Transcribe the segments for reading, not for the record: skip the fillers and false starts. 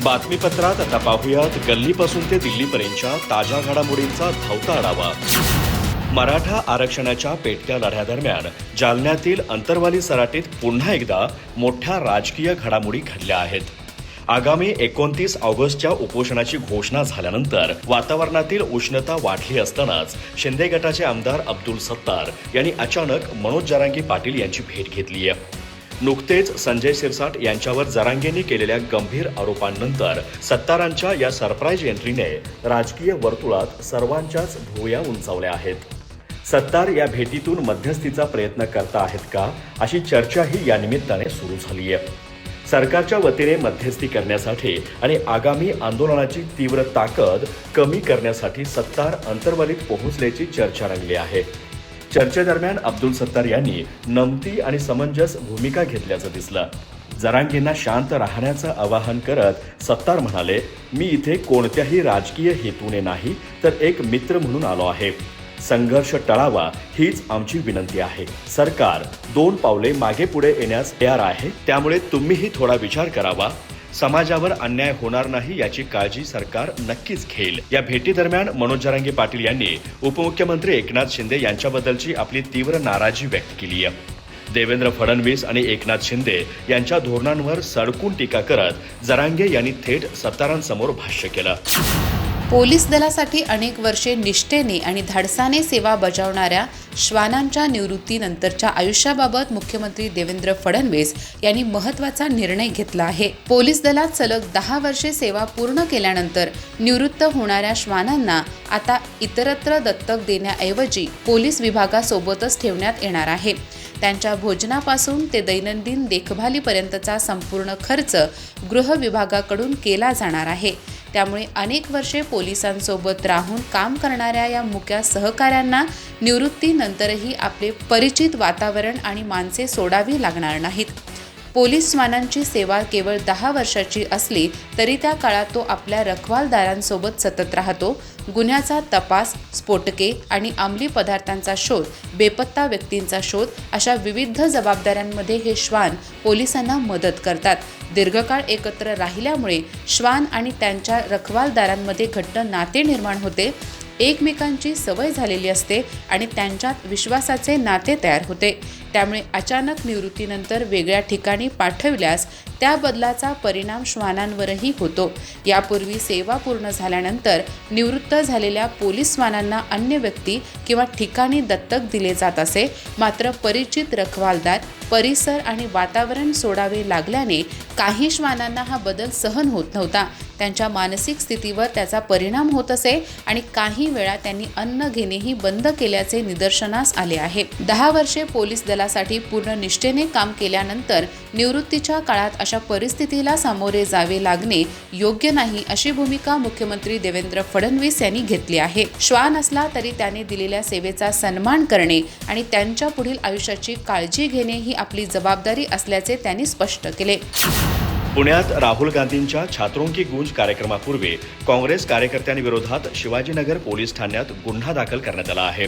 बातमीपत्रात आता पाहुयात गल्लीपासून ते दिल्लीपर्यंतच्या ताज्या घडामोडींचा धावता आढावा। मराठा आरक्षणाच्या पेटत्या लढ्यादरम्यान जालन्यातील अंतरवाली सराटीत पुन्हा एकदा मोठ्या राजकीय घडामोडी घडल्या आहेत। आगामी 29 ऑगस्टच्या उपोषणाची घोषणा झाल्यानंतर वातावरणातील उष्णता वाढली असतानाच शिंदे गटाचे आमदार अब्दुल सत्तार यांनी अचानक मनोज जरांगे पाटील यांची भेट घेतली आहे। नुकतेच संजय सिरसाट यांच्यावर जरांगेंनी केलेल्या गंभीर आरोपांनंतर सत्तारांच्या या सरप्राईज एंट्रीने राजकीय वर्तुळात सर्वांच्याच भुवया उंचावल्या आहेत। सत्तार या भेटीतून मध्यस्थीचा प्रयत्न करता आहेत का, अशी चर्चाही या निमित्ताने सुरू झाली आहे। सरकारच्या वतीने मध्यस्थी करण्यासाठी आणि आगामी आंदोलनाची तीव्र ताकद कमी करण्यासाठी सत्तार अंतरवालीत पोहोचल्याची चर्चा रंगली आहे। चर्चेदरम्यान अब्दुल सत्तार यांनी नमती आणि समंजस भूमिका घेतल्याचं दिसलं। जरांगेंना शांत राहण्याचं आवाहन करत सत्तार म्हणाले, मी इथे कोणत्याही राजकीय हेतूने नाही तर एक मित्र म्हणून आलो आहे। संघर्ष टळावा हीच आमची विनंती आहे। सरकार 2 पावले मागे पुढे येण्यास तयार आहे, त्यामुळे तुम्हीही थोडा विचार करावा। समाजावर अन्याय होणार नाही याची काळजी सरकार नक्कीच घेईल। या भेटीदरम्यान मनोज जरांगे पाटील यांनी उपमुख्यमंत्री एकनाथ शिंदे यांच्याबद्दलची आपली तीव्र नाराजी व्यक्त केली आहे। देवेंद्र फडणवीस आणि एकनाथ शिंदे यांच्या धोरणांवर सडकून टीका करत जरांगे यांनी थेट सत्तारांसमोर भाष्य केलं। पोलीस दलासाठी अनेक वर्षे निष्ठेने आणि धाडसाने सेवा बजावणाऱ्या श्वानांच्या निवृत्तीनंतरच्या आयुष्याबाबत मुख्यमंत्री देवेंद्र फडणवीस यांनी महत्त्वाचा निर्णय घेतला आहे। पोलीस दलात सलग 10 वर्षे सेवा पूर्ण केल्यानंतर निवृत्त होणाऱ्या श्वानांना आता इतरत्र दत्तक देण्याऐवजी पोलीस विभागासोबतच ठेवण्यात येणार आहे। त्यांच्या भोजनापासून ते दैनंदिन देखभालीपर्यंतचा संपूर्ण खर्च गृह विभागाकडून केला जाणार आहे। त्यामुळे अनेक वर्षे पोलिसांसोबत राहून काम करणाऱ्या या मुक्या सहकाऱ्यांना निवृत्तीनंतरही आपले परिचित वातावरण आणि माणसे सोडावी लागणार नाहीत। पोलीस श्वानांची सेवा केवळ 10 वर्षाची असली तरी त्या काळात तो आपल्या रखवालदारांसोबत सतत राहतो। गुन्ह्याचा तपास, स्फोटके आणि अंमली पदार्थांचा शोध, बेपत्ता व्यक्तींचा शोध अशा विविध जबाबदाऱ्यांमध्ये हे श्वान पोलिसांना मदत करतात। दीर्घकाळ एकत्र राहिल्यामुळे श्वान आणि त्यांच्या रखवालदारांमध्ये घट्ट नाते निर्माण होते, एकमेकांची सवय झालेली असते आणि त्यांच्यात विश्वासाचे नाते तयार होते। त्यामुळे अचानक निवृत्तीनंतर वेगळ्या ठिकाणी पाठविल्यास त्या बदलाचा परिणाम श्वानांवरही होतो। यापूर्वी सेवा पूर्ण झाल्यानंतर निवृत्त झालेल्या पोलीस श्वानांना अन्य व्यक्ती किंवा ठिकाणी दत्तक दिले जात असे। मात्र परिचित रखवालदार, परिसर आणि वातावरण सोडावे लागल्याने काही श्वानांना हा बदल सहन होत नव्हता। त्यांच्या मानसिक स्थितीवर त्याचा परिणाम होत असे आणि काही वेळा त्यांनी अन्न घेणेही बंद केल्याचे निदर्शनास आले आहे। 10 वर्षे पोलीस दलासाठी पूर्ण निष्ठेने काम केल्यानंतर निवृत्तीच्या काळात अशा परिस्थितीला सामोरे जावे लागणे योग्य नाही, अशी भूमिका मुख्यमंत्री देवेंद्र फडणवीस यांनी घेतली आहे। श्वान असला तरी त्याने दिलेल्या सेवेचा सन्मान करणे आणि त्यांच्या पुढील आयुष्याची काळजी घेणे ही आपली जबाबदारी असल्याचे त्यांनी स्पष्ट केले। पुण्यात राहुल गांधींच्या छात्रों की गूंज कार्यक्रमापूर्वी काँग्रेस कार्यकर्त्यांविरोधात शिवाजीनगर पोलीस ठाण्यात गुन्हा दाखल करण्यात आला आहे।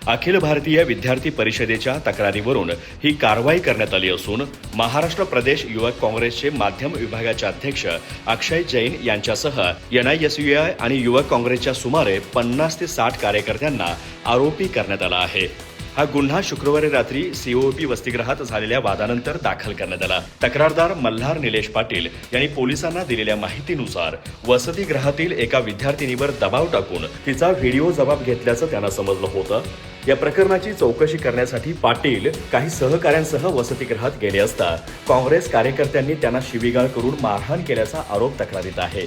अखिल भारतीय विद्यार्थी परिषदेच्या तक्रारीवरून ही कारवाई करण्यात आली असून महाराष्ट्र प्रदेश युवक काँग्रेसचे माध्यम विभागाचे अध्यक्ष अक्षय जैन यांच्यासह NISUI आणि युवक काँग्रेसच्या सुमारे 50 ते 60 कार्यकर्त्यांना आरोपी करण्यात आला आहे। हा गुन्हा शुक्रवारी रात्री COP वसतिगृहात झालेल्या वादानंतर दाखल करण्यात आला। तक्रारदार मल्हार निलेश पाटील यांनी पोलिसांना दिलेल्या माहितीनुसार वसतिगृहातील एका विद्यार्थिनीवर दबाव टाकून तिचा व्हिडिओ जबाब घेतल्याचं त्यांना समजलं होतं। या प्रकरणाची चौकशी करण्यासाठी पाटील काही सहकाऱ्यांसह वसतिगृहात गेले असता काँग्रेस कार्यकर्त्यांनी त्यांना शिवीगाळ करून मारहाण केल्याचा आरोप तक्रारीत आहे।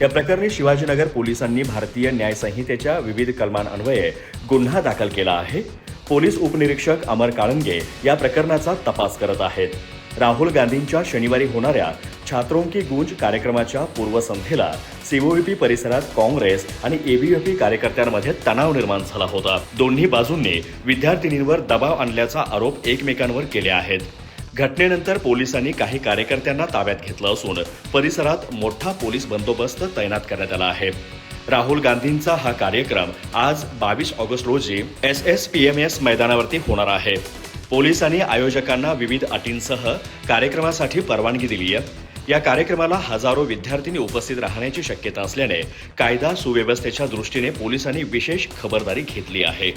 या प्रकरणी शिवाजीनगर पोलिसांनी भारतीय न्याय संहितेच्या विविध कलमांन्वये गुन्हा दाखल केला आहे। पोलीस उपनिरीक्षक अमर काळंगे या प्रकरणाचा तपास करत आहेत। राहुल गांधींच्या शनिवारी होणाऱ्या छात्रों की गूंज कार्यक्रमाच्या पूर्वसंध्येला COP परिसरात काँग्रेस आणि ABVP कार्यकर्त्यांमध्ये तणाव निर्माण झाला होता। दोन्ही बाजूंनी विद्यार्थिनींवर दबाव आणल्याचा आरोप एकमेकांवर केले आहेत। घटनेनंतर पोलिसांनी काही कार्यकर्त्यांना ताब्यात घेतलं असून परिसरात मोठा पोलीस बंदोबस्त तैनात करण्यात आला आहे। राहुल गांधींचा हा कार्यक्रम आज 22 ऑगस्ट रोजी SSPMS मैदानावरती होणार आहे। पोलिसांनी आयोजकांना विविध अटींसह कार्यक्रमासाठी परवानगी दिली आहे। या कार्यक्रमाला हजारो विद्यार्थ्यांनी उपस्थित राहण्याची शक्यता असल्याने कायदा सुव्यवस्थेच्या दृष्टीने पोलिसांनी विशेष खबरदारी घेतली आहे.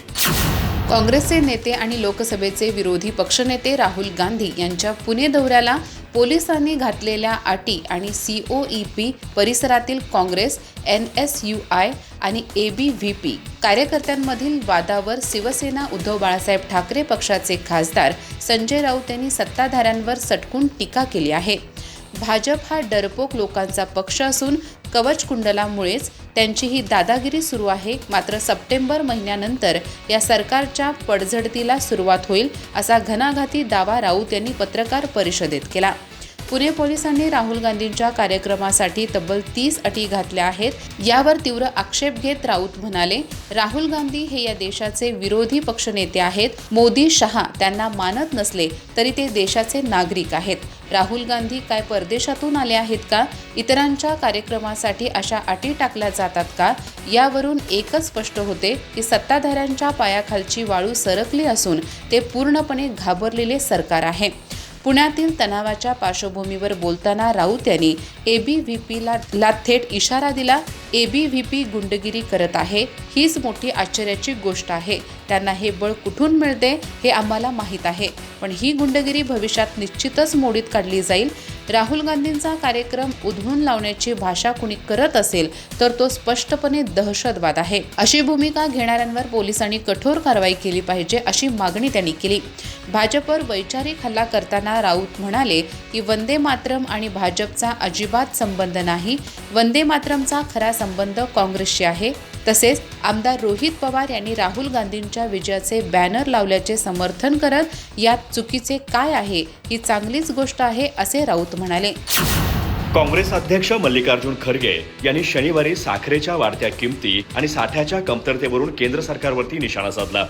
काँग्रेसचे नेते आणि लोकसभेचे विरोधी पक्षनेते राहुल गांधी यांच्या पुणे दौऱ्याला पोलिसांनी घातलेल्या अटी आणि COEP परिसरातील काँग्रेस, NSUI आणि ABVP कार्यकर्त्यांमधील वादावर शिवसेना उद्धव बाळासाहेब ठाकरे पक्षाचे खासदार संजय राऊत यांनी सत्ताधाऱ्यांवर सटकून टीका केली आहे. भाजप हा डरपोक लोकांचा पक्ष असून कवचकुंडलामुळेच त्यांची ही दादागिरी सुरू आहे. मात्र सप्टेंबर महिन्यानंतर या सरकारच्या पडझडतीला सुरुवात होईल असा घणाघाती दावा राऊत यांनी पत्रकार परिषदेत केला. पुणे पोलिसांनी राहुल गांधींच्या कार्यक्रमासाठी तब्बल 30 अटी घातल्या आहेत. यावर तीव्र आक्षेप घेत राऊत म्हणाले, राहुल गांधी हे या देशाचे विरोधी पक्षनेते आहेत. मोदी, शहा त्यांना मानत नसले तरी ते देशाचे नागरिक आहेत. राहुल गांधी काय परदेशातून आले आहेत का? इतरांच्या कार्यक्रमासाठी अशा अटी टाकल्या जातात का? यावरून एकच स्पष्ट होते की सत्ताधाऱ्यांच्या पायाखालची वाळू सरकली असून ते पूर्णपणे घाबरलेले सरकार आहे. पुण्यातील तणावाच्या पार्श्वभूमीवर बोलताना राऊत यांनी ABVPला थेट इशारा दिला. ABVP गुंडगिरी करत आहे, हीच मोठी आश्चर्याची गोष्ट आहे. त्यांना हे बळ कुठून मिळते हे आम्हाला माहीत आहे, पण ही गुंडगिरी भविष्यात निश्चितच मोडीत काढली जाईल. राहुल गांधींचा कार्यक्रम उधळून लावण्याची भाषा कुणी करत असेल तर तो स्पष्टपणे दहशतवाद आहे. अशी भूमिका घेणाऱ्यांवर पोलिसांनी कठोर कारवाई केली पाहिजे अशी मागणी त्यांनी केली. भाजपवर वैचारिक हल्ला करताना राऊत म्हणाले की वंदे मातरम आणि भाजपचा अजिबात संबंध नाही. वंदे मातरमचा खरा संबंध काँग्रेसशी आहे. तसेच आमदार रोहित पवार यांनी राहुल गांधींच्या विजयाचे बॅनर लावल्याचे समर्थन करत यात चुकीचे काय आहे, ही चांगलीच गोष्ट आहे असे राऊत म्हणाले. काँग्रेस अध्यक्ष मल्लिकार्जुन खरगे यांनी शनिवारी साखरेच्या वाढत्या किमती आणि साठ्याच्या कमतरतेवरून केंद्र सरकारवरती निशाणा साधला.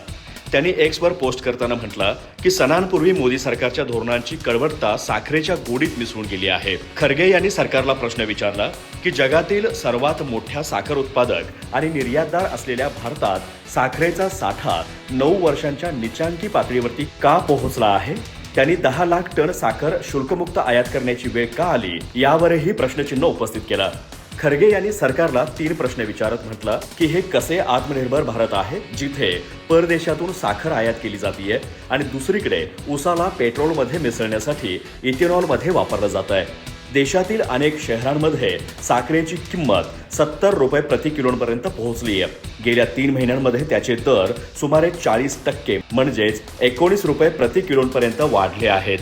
त्यांनी Xवर पोस्ट करताना म्हटलं की सणांपूर्वी मोदी सरकारच्या धोरणांची कळवटता साखरेच्या गोडीत मिसळून गेली आहे. खरगे यांनी सरकारला प्रश्न विचारला की जगातील सर्वात मोठ्या साखर उत्पादक आणि निर्यातदार असलेल्या भारतात साखरेचा साठा 9 वर्षांच्या नीचांकी पातळीवरती का पोहोचला आहे? त्यांनी 10 लाख टन साखर शुल्कमुक्त आयात करण्याची वेळ का आली यावरही प्रश्नचिन्ह उपस्थित केला. खरगे यांनी सरकारला 3 प्रश्न विचारत म्हटलं की हे कसे आत्मनिर्भर भारत आहे जिथे परदेशातून साखर आयात केली जाते आणि दुसरीकडे उसाला पेट्रोलमध्ये मिसळण्यासाठी इथेनॉलमध्ये वापरलं जात आहे. देशातील अनेक शहरांमध्ये साखरेची किंमत 70 रुपये प्रति किलोपर्यंत पोहोचली आहे. गेल्या 3 महिन्यांमध्ये त्याचे दर सुमारे 40% म्हणजेच 19 रुपये प्रति किलोपर्यंत वाढले आहेत.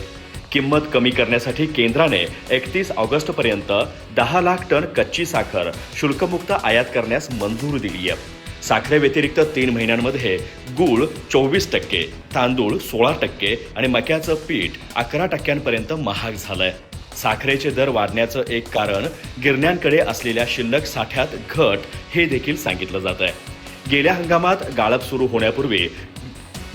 किंमत कमी करण्यासाठी केंद्राने 31 ऑगस्टपर्यंत 10 लाख टन कच्ची साखर शुल्कमुक्त आयात करण्यास मंजुरी दिली आहे. साखरेव्यतिरिक्त 3 महिन्यांमध्ये गूळ 24%, तांदूळ 16% आणि मक्याचं पीठ 11% महाग झालंय. साखरेचे दर वाढण्याचं एक कारण गिरण्यांकडे असलेल्या शिल्लक साठ्यात घट हे देखील सांगितलं जात आहे. गेल्या हंगामात गाळप सुरू होण्यापूर्वी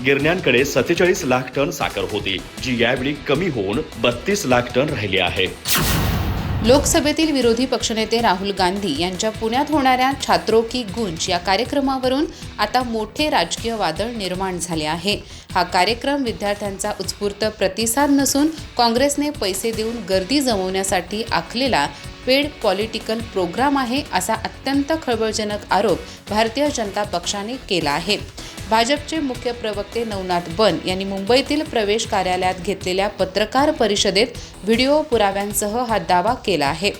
गिरण्यांकडे 47 लाख टन साखर होती, जी यावेळी कमी होऊन 32 लाख टन राहिली आहे. लोकसभेतील विरोधी पक्षनेते राहुल गांधी यांच्या पुण्यात होणाऱ्या छात्रों की गूंज या कार्यक्रमावरून आता मोठे राजकीय वादळ निर्माण झाले आहे. हा कार्यक्रम विद्यार्थ्यांचा उत्स्फूर्त प्रतिसाद नसून काँग्रेसने पैसे देऊन गर्दी जमवण्यासाठी आखलेला पेड पॉलिटिकल प्रोग्राम आहे असा अत्यंत खळबळजनक आरोप भारतीय जनता पक्षाने केला आहे. भाजपचे मुख्य प्रवक्ते नवनाथ बन यांनी मुंबईतील प्रवेश कार्यालयात घेतलेल्या पत्रकार परिषदेत व्हिडिओ पुराव्यांसह हा दावा केला आहे.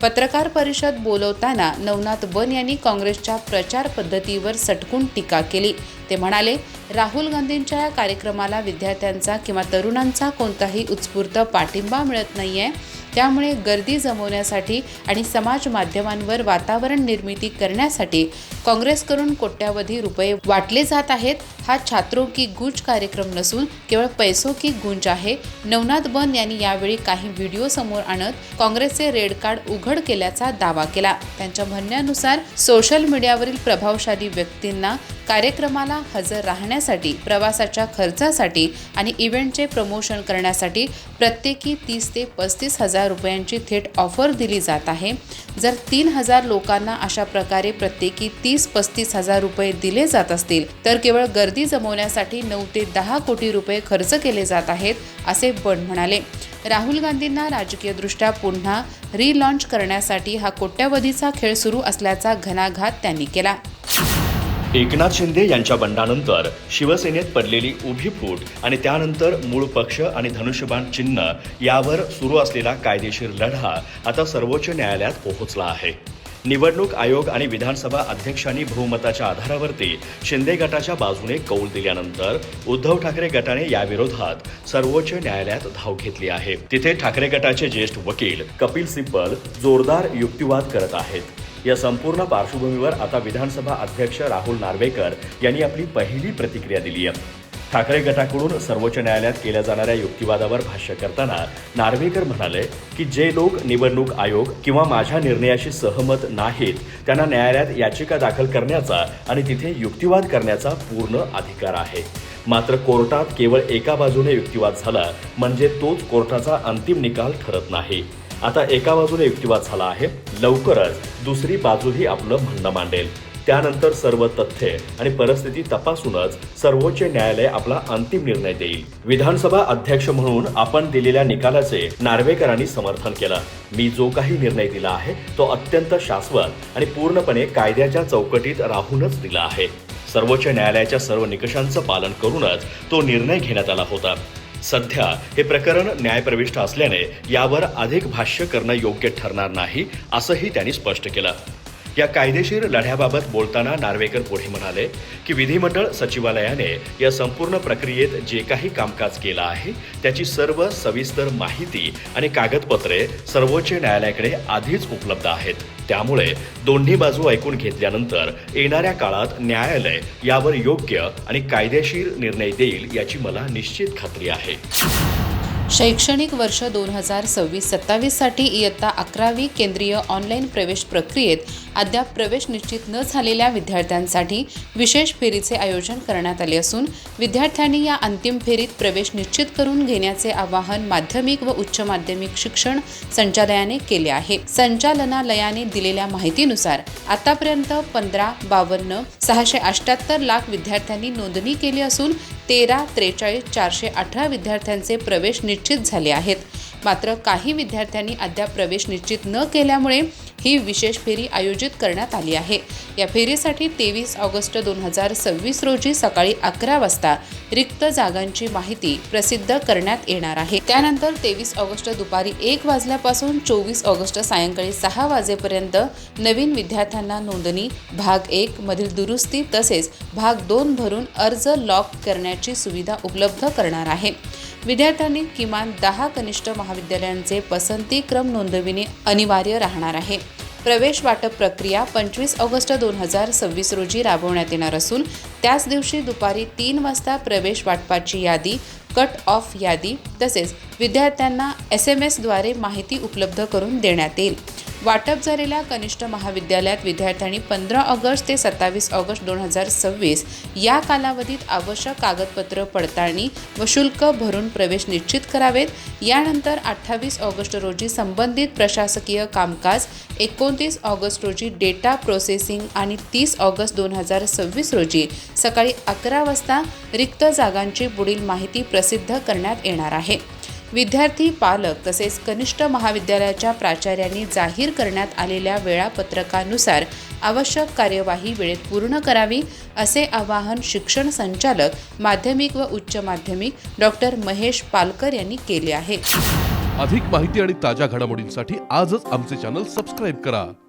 पत्रकार परिषद बोलवताना नवनाथ बन यांनी काँग्रेसच्या प्रचार पद्धतीवर सटकून टीका केली. ते म्हणाले, राहुल गांधींच्या या कार्यक्रमाला विद्यार्थ्यांचा किंवा तरुणांचा कोणताही उत्स्फूर्त पाठिंबा मिळत नाहीये. त्यामुळे गर्दी जमवण्यासाठी आणि समाज माध्यमांवर वातावरण निर्मिती करण्यासाठी काँग्रेसकडून कोट्यावधी रुपये वाटले जात आहेत. हा छात्रों की गूंज कार्यक्रम नसून केवळ पैसों की गूंज आहे. नवनाथ बन यांनी यावेळी काही व्हिडिओ समोर आणत काँग्रेसचे रेड कार्ड उघड केल्याचा दावा केला. त्यांच्या म्हणण्यानुसार सोशल मीडियावरील प्रभावशाली व्यक्तींना कार्यक्रमाला हजर राहण्यासाठी, प्रवासाच्या खर्चासाठी आणि इव्हेंटचे प्रमोशन करण्यासाठी प्रत्येकी 30 ते 35 हजार रुपयांची थेट ऑफर दिली जात आहे. जर 3,000 लोकांना अशा प्रकारे प्रत्येकी 30-35 हजार रुपये दिले जात असतील तर केवळ गर्दी जमवण्यासाठी 9 ते 10 कोटी रुपये खर्च केले जात आहेत असे बन म्हणाले. राहुल गांधींना राजकीयदृष्ट्या पुन्हा रिलॉन्च करण्यासाठी हा कोट्यवधीचा खेळ सुरू असल्याचा घणाघात त्यांनी केला. एकनाथ शिंदे यांच्या बंडानंतर शिवसेनेत पडलेली उभी फूट आणि त्यानंतर मूळ पक्ष आणि धनुष्यबाण चिन्ह यावर सुरू असलेला कायदेशीर लढा आता सर्वोच्च न्यायालयात पोहोचला आहे. निवडणूक आयोग आणि विधानसभा अध्यक्षांनी बहुमताच्या आधारावरती शिंदे गटाच्या बाजूने कौल दिल्यानंतर उद्धव ठाकरे गटाने याविरोधात सर्वोच्च न्यायालयात धाव घेतली आहे. तिथे ठाकरे गटाचे ज्येष्ठ वकील कपिल सिब्बल जोरदार युक्तिवाद करत आहेत. या संपूर्ण पार्श्वभूमीवर आता विधानसभा अध्यक्ष राहुल नार्वेकर यांनी आपली पहिली प्रतिक्रिया दिली आहे. ठाकरे गटाकडून सर्वोच्च न्यायालयात केल्या जाणाऱ्या युक्तिवादावर भाष्य करताना नार्वेकर म्हणाले की जे लोक निवडणूक आयोग किंवा माझ्या निर्णयाशी सहमत नाहीत त्यांना न्यायालयात याचिका दाखल करण्याचा आणि तिथे युक्तिवाद करण्याचा पूर्ण अधिकार आहे. मात्र कोर्टात केवळ एका बाजूने युक्तिवाद झाला म्हणजे तोच कोर्टाचा अंतिम निकाल ठरत नाही. आता एका बाजूने युक्तिवाद झाला आहे, लवकरच दुसरी बाजूही आपलं म्हणणं मांडेल. त्यानंतर सर्व तथ्ये आणि परिस्थिती तपासूनच सर्वोच्च न्यायालय आपला अंतिम निर्णय देईल. विधानसभा अध्यक्ष म्हणून आपण दिलेल्या निकालाचे नार्वेकरांनी समर्थन केलं. मी जो काही निर्णय दिला आहे तो अत्यंत शाश्वत आणि पूर्णपणे कायद्याच्या चौकटीत राहूनच दिला आहे. सर्वोच्च न्यायालयाच्या सर्व निकषांचं पालन करूनच तो निर्णय घेण्यात आला होता. सध्या हे प्रकरण न्यायप्रविष्ट असल्याने यावर अधिक भाष्य करणं योग्य ठरणार नाही असंही त्यांनी स्पष्ट केलं. या कायदेशीर लढ्याबाबत बोलताना नार्वेकर पुढे म्हणाले की विधिमंडळ सचिवालयाने या संपूर्ण प्रक्रियेत जे काही कामकाज केलं आहे त्याची सर्व सविस्तर माहिती आणि कागदपत्रे सर्वोच्च न्यायालयाकडे आधीच उपलब्ध आहेत. त्यामुळे दोन्ही बाजू ऐकून घेतल्यानंतर येणाऱ्या काळात न्यायालय यावर योग्य आणि कायदेशीर निर्णय देईल याची मला निश्चित खात्री आहे. शैक्षणिक वर्ष 2026-27 साठी इयत्ता 11वी केंद्रीय ऑनलाईन प्रवेश प्रक्रियेत अद्याप प्रवेश निश्चित न झालेल्या विद्यार्थ्यांसाठी विशेष फेरीचे आयोजन करण्यात आले असून विद्यार्थ्यांनी या अंतिम फेरीत प्रवेश निश्चित करून घेण्याचे आवाहन माध्यमिक व उच्च माध्यमिक शिक्षण संचालनालयाने केले आहे. संचालनालयाने दिलेल्या माहितीनुसार आतापर्यंत 15,52,678 लाख विद्यार्थ्यांनी नोंदणी केली असून 13,43,418 विद्यार्थ्यांचे प्रवेश निश्चित झाले आहेत. मात्र काही विद्यार्थ्यांनी अद्याप प्रवेश निश्चित न केल्यामुळे ही विशेष फेरी आयोजित करण्यात आली आहे. या फेरीसाठी 23 ऑगस्ट 2026 रोजी सकाळी 11 वाजता रिक्त जागांची माहिती प्रसिद्ध करण्यात येणार आहे. त्यानंतर 23 ऑगस्ट दुपारी 1 वाजल्यापासून 24 ऑगस्ट सायंकाळी 6 वाजेपर्यंत नवीन विद्यार्थ्यांना नोंदणी, भाग 1 मधील दुरुस्ती तसेच भाग 2 भरून अर्ज लॉक करण्याची सुविधा उपलब्ध करणार आहे. विद्यार्थ्यांनी किमान 10 कनिष्ठ महाविद्यालयांचे पसंतीक्रम नोंदविणे अनिवार्य राहणार आहे. प्रवेश वाटप प्रक्रिया 25 ऑगस्ट 2026 रोजी राबवण्यात येणार असून त्याच दिवशी दुपारी 3 वाजता प्रवेश वाटपाची यादी, कट ऑफ यादी तसेच विद्यार्थ्यांना SMS द्वारे माहिती उपलब्ध करून देण्यात येईल. वाटप झालेल्या कनिष्ठ महाविद्यालयात विद्यार्थ्यांनी 15 ऑगस्ट ते 27 ऑगस्ट 2026 या कालावधीत आवश्यक कागदपत्र पडताळणी व शुल्क भरून प्रवेश निश्चित करावेत. यानंतर 28 ऑगस्ट रोजी संबंधित प्रशासकीय कामकाज, 29 ऑगस्ट रोजी डेटा प्रोसेसिंग आणि 30 ऑगस्ट 2026 रोजी सकाळी 11 वाजता रिक्त जागांची पुढील माहिती प्रसिद्ध करण्यात येणार आहे. विद्यार्थी, पालक तसेच कनिष्ठ महाविद्यालयाच्या प्राचार्यांनी जाहीर करण्यात आलेल्या वेळापत्रकानुसार आवश्यक कार्यवाही वेळेत पूर्ण करावी असे आवाहन शिक्षण संचालक माध्यमिक व उच्च माध्यमिक डॉक्टर महेश पालकर यांनी केले आहे. अधिक माहिती आणि ताज्या घडामोडींसाठी आजच आमचे चॅनल सबस्क्राईब करा.